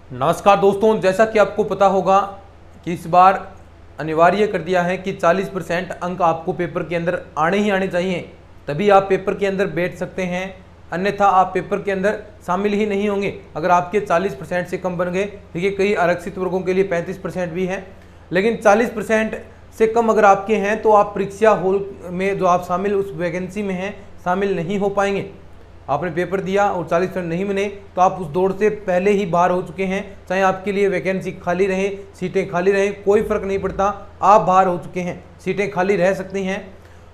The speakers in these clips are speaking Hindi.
नमस्कार दोस्तों, जैसा कि आपको पता होगा कि इस बार अनिवार्य कर दिया है कि 40% अंक आपको पेपर के अंदर आने ही आने चाहिए, तभी आप पेपर के अंदर बैठ सकते हैं। अन्यथा आप पेपर के अंदर शामिल ही नहीं होंगे अगर आपके 40% से कम बन गए। देखिए, कई आरक्षित वर्गों के लिए 35% भी है, लेकिन 40% से कम अगर आपके हैं तो आप परीक्षा हॉल में जो आप शामिल उस वैकेंसी में हैं शामिल नहीं हो पाएंगे। आपने पेपर दिया और 40% नहीं मिले तो आप उस दौड़ से पहले ही बाहर हो चुके हैं। चाहे आपके लिए वैकेंसी खाली रहे, सीटें खाली रहे, कोई फर्क नहीं पड़ता, आप बाहर हो चुके हैं, सीटें खाली रह सकती हैं।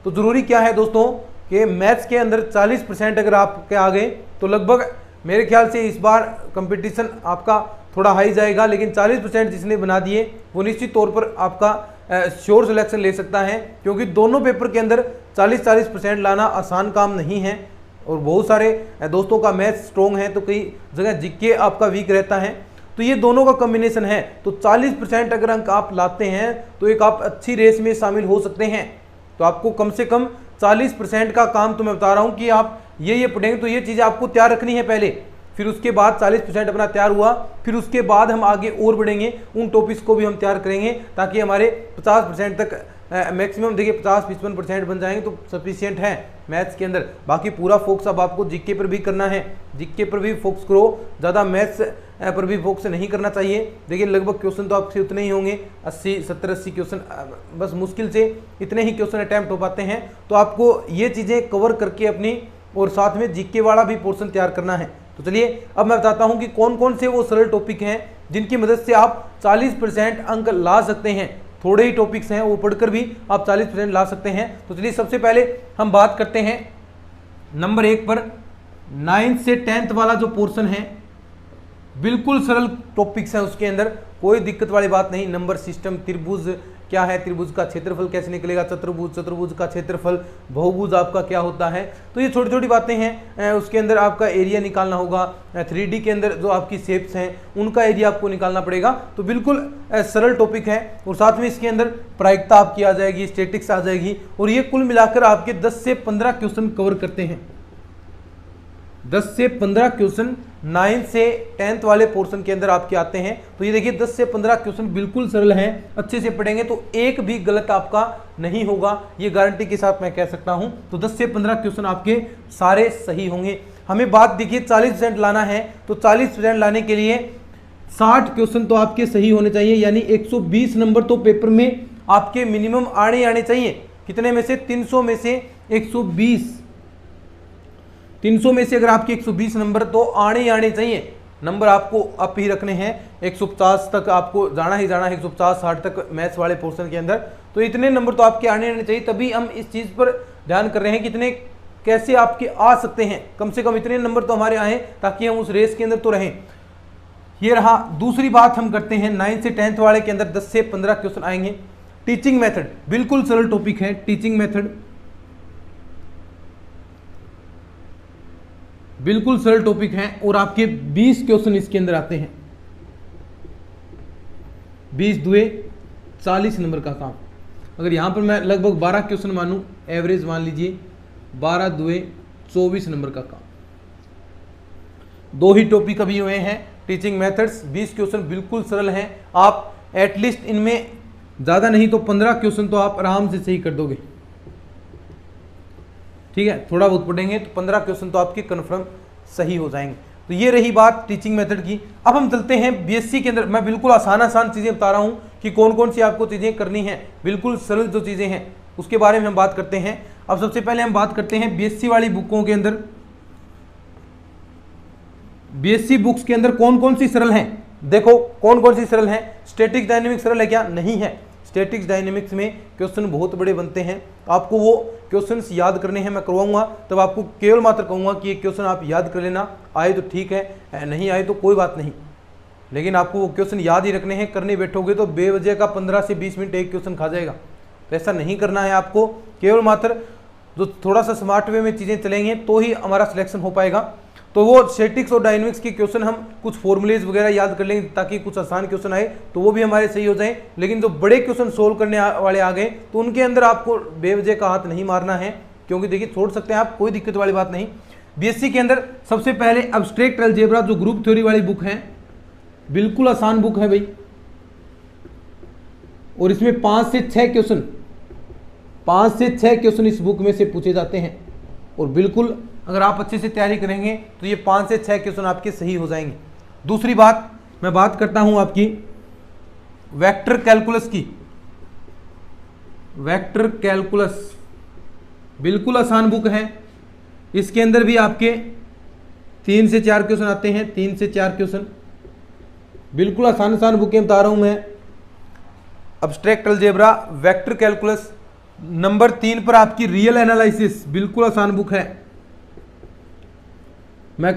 तो ज़रूरी क्या है दोस्तों कि मैथ्स के अंदर 40% अगर आपके आ गए तो लगभग मेरे ख्याल से इस बार कंपटीशन आपका थोड़ा हाई जाएगा। लेकिन 40% जिसने बना दिए वो निश्चित तौर पर आपका श्योर सिलेक्शन ले सकता है, क्योंकि दोनों पेपर के अंदर 40% लाना आसान काम नहीं है। और बहुत सारे दोस्तों का मैथ स्ट्रॉन्ग है तो कई जगह जीके आपका वीक रहता है, तो ये दोनों का कॉम्बिनेशन है। तो 40% अगर अंक आप लाते हैं तो एक आप अच्छी रेस में शामिल हो सकते हैं। तो आपको कम से कम 40% का काम तो मैं बता रहा हूँ कि आप ये पढ़ेंगे तो ये चीज़ें आपको तैयार रखनी है पहले, फिर उसके बाद 40% अपना तैयार हुआ, फिर उसके बाद हम आगे और बढ़ेंगे, उन टॉपिक्स को भी हम तैयार करेंगे ताकि हमारे 50% तक मैक्सिमम देखिए 50-55% बन जाएंगे तो सफिशिएंट है मैथ्स के अंदर। बाकी पूरा फोकस अब आपको जीके पर भी करना है, जीके पर भी फोकस करो, ज़्यादा मैथ्स पर भी फोकस नहीं करना चाहिए। देखिए, लगभग क्वेश्चन तो आपसे उतने ही होंगे, 70-80 क्वेश्चन, बस मुश्किल से इतने ही क्वेश्चन अटैम्प्ट हो पाते हैं। तो आपको ये चीज़ें कवर करके अपनी और साथ में जीके वाला भी पोर्शन तैयार करना है। तो चलिए अब मैं बताता हूँ कि कौन कौन से वो सरल टॉपिक हैं जिनकी मदद से आप 40% अंक ला सकते हैं। थोड़े ही टॉपिक्स हैं, वो पढ़कर भी आप 40% ला सकते हैं। तो चलिए सबसे पहले हम बात करते हैं नंबर 1 पर। 9th से 10th वाला जो पोर्शन है बिल्कुल सरल टॉपिक्स हैं, उसके अंदर कोई दिक्कत वाली बात नहीं। नंबर सिस्टम, त्रिभुज क्या है, त्रिभुज का क्षेत्रफल कैसे निकलेगा, चतुर्भुज का क्षेत्रफल, बहुभुज आपका क्या होता है, तो ये छोटी छोटी बातें हैं। उसके अंदर आपका एरिया निकालना होगा, 3D के अंदर जो आपकी शेप्स हैं उनका एरिया आपको निकालना पड़ेगा। तो बिल्कुल सरल टॉपिक है और साथ में इसके अंदर प्रायिकता आपकी आ जाएगी, स्टैटिक्स आ जाएगी, और ये कुल मिलाकर आपके 10 से 15 क्वेश्चन कवर करते हैं। 10 से 15 क्वेश्चन 9th से 10th वाले पोर्शन के अंदर आपके आते हैं। तो ये देखिए 10 से 15 क्वेश्चन बिल्कुल सरल हैं, अच्छे से पढ़ेंगे तो एक भी गलत आपका नहीं होगा, ये गारंटी के साथ मैं कह सकता हूं। तो 10 से 15 क्वेश्चन आपके सारे सही होंगे। हमें बात देखिए 40% लाना है, तो 40% लाने के लिए 60 क्वेश्चन तो आपके सही होने चाहिए, यानी 120 नंबर तो पेपर में आपके मिनिमम आने चाहिए। कितने में से? 300 में से 120, 300 में से अगर आपके 120 नंबर तो आने चाहिए। नंबर आपको अप ही रखने हैं, 150 तक आपको जाना ही जाना है, 150-60 तक मैथ्स वाले पोर्शन के अंदर। तो इतने नंबर तो आपके आने चाहिए, तभी हम इस चीज़ पर ध्यान कर रहे हैं कितने कैसे आपके आ सकते हैं। कम से कम इतने नंबर तो हमारे आए ताकि हम उस रेस के अंदर तो रहें। ये रहा। दूसरी बात हम करते हैं 9th से 10th वाले के अंदर 10 से 15 क्वेश्चन आएंगे। टीचिंग मेथड बिल्कुल सरल टॉपिक है। टीचिंग मेथड बिल्कुल सरल टॉपिक है और आपके 20 क्वेश्चन इसके अंदर आते हैं। 20 दुए 40 नंबर का काम। अगर यहां पर मैं लगभग 12 क्वेश्चन मानूं, एवरेज मान लीजिए 12 दुए 24 नंबर का काम। 2 ही टॉपिक अभी हुए हैं। टीचिंग मेथड्स 20 क्वेश्चन बिल्कुल सरल हैं। आप एटलीस्ट इनमें ज़्यादा नहीं तो 15 क्वेश्चन तो आप आराम से सही कर दोगे। ठीक है, थोड़ा बहुत पढ़ेंगे तो 15 क्वेश्चन तो आपके कन्फर्म सही हो जाएंगे। तो ये रही बात टीचिंग मेथड की। अब हम चलते हैं बीएससी के अंदर। मैं बिल्कुल आसान चीज़ें बता रहा हूँ कि कौन कौन सी आपको चीज़ें करनी है, बिल्कुल सरल जो चीज़ें हैं उसके बारे में हम बात करते हैं। अब सबसे पहले हम बात करते हैं बीएससी वाली बुकों के अंदर। बीएससी बुक्स के अंदर कौन कौन सी सरल हैं, देखो कौन कौन सी सरल हैं। स्टैटिक्स डायनेमिक्स सरल है क्या? नहीं है। स्टैटिक्स डायनेमिक्स में क्वेश्चन बहुत बड़े बनते हैं, आपको वो क्वेश्चंस याद करने हैं। मैं करवाऊंगा तब आपको केवल मात्र कहूंगा कि ये क्वेश्चन आप याद कर लेना, आए तो ठीक है, नहीं आए तो कोई बात नहीं, लेकिन आपको वो क्वेश्चन याद ही रखने हैं। करने बैठोगे तो बेवजह का 15 से 20 मिनट एक क्वेश्चन खा जाएगा। तो ऐसा नहीं करना है आपको, केवल मात्र जो थोड़ा सा स्मार्ट वे में चीज़ें चलेंगे तो ही हमारा सिलेक्शन हो पाएगा। तो वो स्टैटिक्स और डायनेमिक्स के क्वेश्चन हम कुछ फॉर्मूलेज वगैरह याद कर लेंगे ताकि कुछ आसान क्वेश्चन आए तो वो भी हमारे सही हो जाए। लेकिन जो बड़े क्वेश्चन सोल्व करने वाले आ गए तो उनके अंदर आपको बेवजह का हाथ नहीं मारना है, क्योंकि देखिए छोड़ सकते हैं आप, कोई दिक्कत वाली बात नहीं। बीएससी के अंदर सबसे पहले अब्स्ट्रैक्ट अलजेब्रा जो ग्रुप थ्योरी वाली बुक है, बिल्कुल आसान बुक है भाई, और इसमें 5 से 6 क्वेश्चन इस बुक में से पूछे जाते हैं। और बिल्कुल अगर आप अच्छे से तैयारी करेंगे तो ये 5 से 6 क्वेश्चन आपके सही हो जाएंगे। दूसरी बात, मैं बात करता हूं आपकी वेक्टर कैलकुलस की। वेक्टर कैलकुलस बिल्कुल आसान बुक है, इसके अंदर भी आपके 3 से 4 क्वेश्चन आते हैं, 3 से 4 क्वेश्चन, बिल्कुल आसान बुकें बता रहा हूं मैं। Abstract algebra, vector calculus, number 3 पर आपकी रियल एनालिसिस, बिल्कुल आसान बुक है। मैं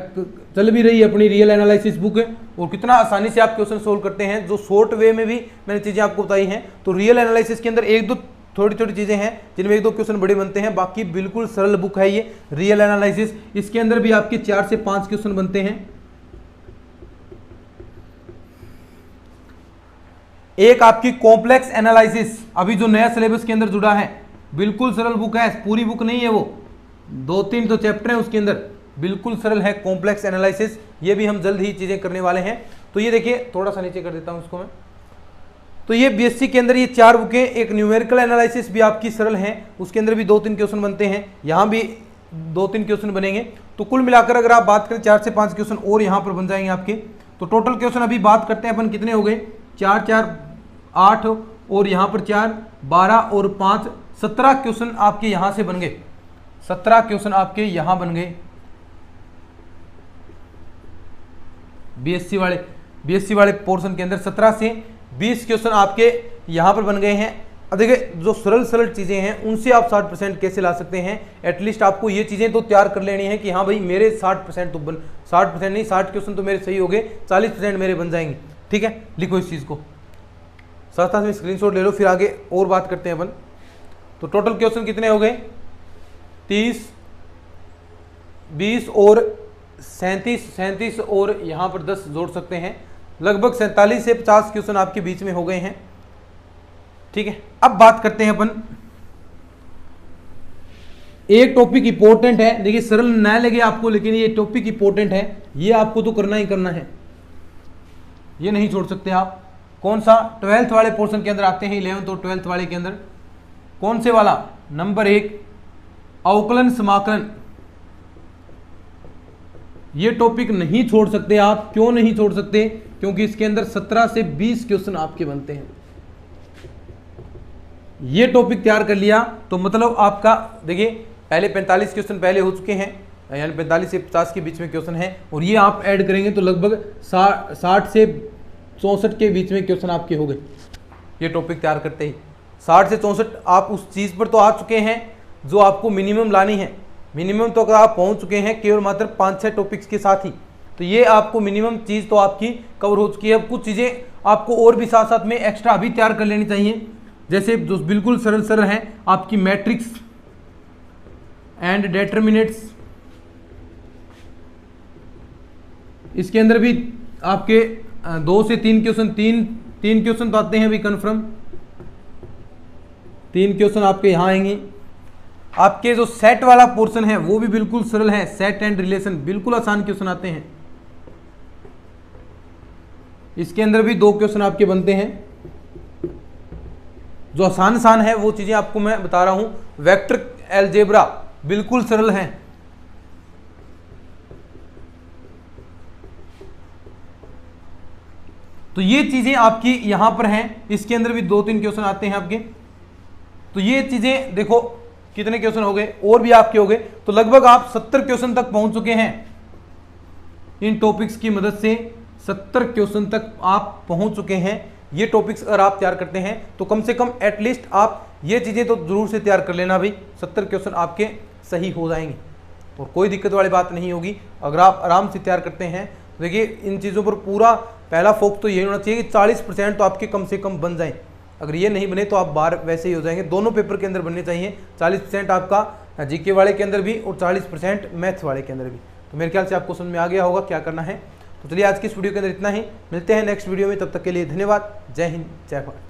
चल भी रही है अपनी रियल एनालिसिस बुक है, और कितना आसानी से आप क्वेश्चन सोल्व करते हैं, जो शॉर्ट वे में भी मैंने चीजें आपको बताई हैं। तो रियल एनालिसिस के अंदर एक दो छोटी छोटी चीजें हैं जिनमें एक दो क्वेश्चन बड़े बनते हैं, बाकी बिल्कुल सरल बुक है ये रियल एनालिसिस। इसके अंदर भी आपके 4 से 5 क्वेश्चन बनते हैं। एक आपकी कॉम्प्लेक्स एनालिसिस, अभी जो नया सिलेबस के अंदर जुड़ा है, बिल्कुल सरल बुक है, पूरी बुक नहीं है वो, 2-3 तो चैप्टर हैं उसके अंदर, बिल्कुल सरल है कॉम्प्लेक्स एनालिसिस। ये भी हम जल्द ही चीजें करने वाले हैं। तो ये देखिए, थोड़ा सा नीचे कर देता हूं इसको मैं। तो ये बीएससी के अंदर ये 4 बुकें, एक न्यूमेरिकल एनालिसिस भी आपकी सरल है, उसके अंदर भी 2-3 क्वेश्चन बनते हैं, यहाँ भी 2-3 क्वेश्चन बनेंगे। तो कुल मिलाकर अगर आप बात करें 4 से 5 क्वेश्चन और यहाँ पर बन जाएंगे आपके। तो टोटल क्वेश्चन अभी बात करते हैं अपन, कितने हो गए, 4-4 8 और यहाँ पर 4 12 और 5 17 क्वेश्चन आपके यहाँ से बन गए, 17 क्वेश्चन आपके यहाँ बन गए बीएससी वाले पोर्शन के अंदर। 17 से 20 क्वेश्चन आपके यहाँ पर बन गए हैं। अब देखिए, जो सरल चीज़ें हैं उनसे आप 60% कैसे ला सकते हैं। एटलीस्ट आपको ये चीज़ें तो तैयार कर लेनी है कि हाँ भाई मेरे 60% तो 60% नहीं, 60 क्वेश्चन तो मेरे सही हो गए, 40% मेरे बन जाएंगे। ठीक है, लिखो इस चीज़ को, साथ में स्क्रीनशॉट ले लो, फिर आगे और बात करते हैं अपन। तो टोटल क्वेश्चन कितने हो गए, 30 20 और 37 और यहाँ पर 10 जोड़ सकते हैं, लगभग 47 से 50 क्वेश्चन आपके बीच में हो गए हैं। ठीक है, अब बात करते हैं अपन, एक टॉपिक इंपॉर्टेंट है, देखिए सरल ना लगे आपको, लेकिन ये टॉपिक इंपॉर्टेंट है, ये आपको तो करना ही करना है, ये नहीं छोड़ सकते आप। कौन सा, 12th वाले पोर्शन के अंदर आते हैं, 11th और 12th वाले के अंदर। कौन से वाला, नंबर 1 अवकलन समाकलन, ये टॉपिक नहीं छोड़ सकते आप। क्यों नहीं छोड़ सकते, क्योंकि इसके अंदर 17 से 20 क्वेश्चन आपके बनते हैं। ये टॉपिक तैयार कर लिया तो मतलब आपका, देखिए पहले 45 क्वेश्चन पहले हो चुके हैं, यानी 45 से 50 के बीच में क्वेश्चन है, और ये आप ऐड करेंगे तो लगभग 60 से 64 के बीच में क्वेश्चन आपके हो गए। ये टॉपिक तैयार करते ही 60 से 64 आप उस चीज़ पर तो आ चुके हैं जो आपको मिनिमम लानी है। मिनिमम तो अगर आप पहुंच चुके हैं केवल मात्र 5-6 टॉपिक्स के साथ ही, तो ये आपको मिनिमम चीज़ तो आपकी कवर हो चुकी है। अब कुछ चीज़ें आपको और भी साथ साथ में एक्स्ट्रा अभी तैयार कर लेनी चाहिए, जैसे जो बिल्कुल सरल हैं आपकी मैट्रिक्स एंड डेटर्मिनेट्स, इसके अंदर भी आपके 2 से 3 क्वेश्चन, तीन क्वेश्चन तो आते हैं अभी कन्फर्म, 3 क्वेश्चन आपके यहाँ आएंगे। आपके जो सेट वाला पोर्शन है वो भी बिल्कुल सरल है, सेट एंड रिलेशन, बिल्कुल आसान क्वेश्चन आते हैं, इसके अंदर भी 2 क्वेश्चन आपके बनते हैं। जो आसान है वो चीजें आपको मैं बता रहा हूं। वेक्टर अलजेब्रा बिल्कुल सरल है, तो ये चीजें आपकी यहां पर हैं, इसके अंदर भी 2-3 क्वेश्चन आते हैं आपके। तो ये चीजें देखो कितने क्वेश्चन हो गए, और भी आपके हो गए, तो लगभग आप 70 क्वेश्चन तक पहुंच चुके हैं। इन टॉपिक्स की मदद से 70 क्वेश्चन तक आप पहुंच चुके हैं। ये टॉपिक्स अगर आप तैयार करते हैं तो कम से कम एटलीस्ट आप ये चीजें तो जरूर से तैयार कर लेना भाई, 70 क्वेश्चन आपके सही हो जाएंगे और कोई दिक्कत वाली बात नहीं होगी अगर आप आराम से तैयार करते हैं। देखिए इन चीज़ों पर पूरा पहला फोकस तो ये होना चाहिए कि 40% तो आपके कम से कम बन जाएं। अगर ये नहीं बने तो आप बाहर वैसे ही हो जाएंगे। दोनों पेपर के अंदर बनने चाहिए, 40% आपका जीके वाले के अंदर भी और 40% मैथ्स वाले के अंदर भी। तो मेरे ख्याल से आपको समझ में आ गया होगा क्या करना है। तो चलिए आज की इस वीडियो के अंदर इतना ही, मिलते हैं नेक्स्ट वीडियो में, तब तक के लिए धन्यवाद। जय हिंद, जय भारत।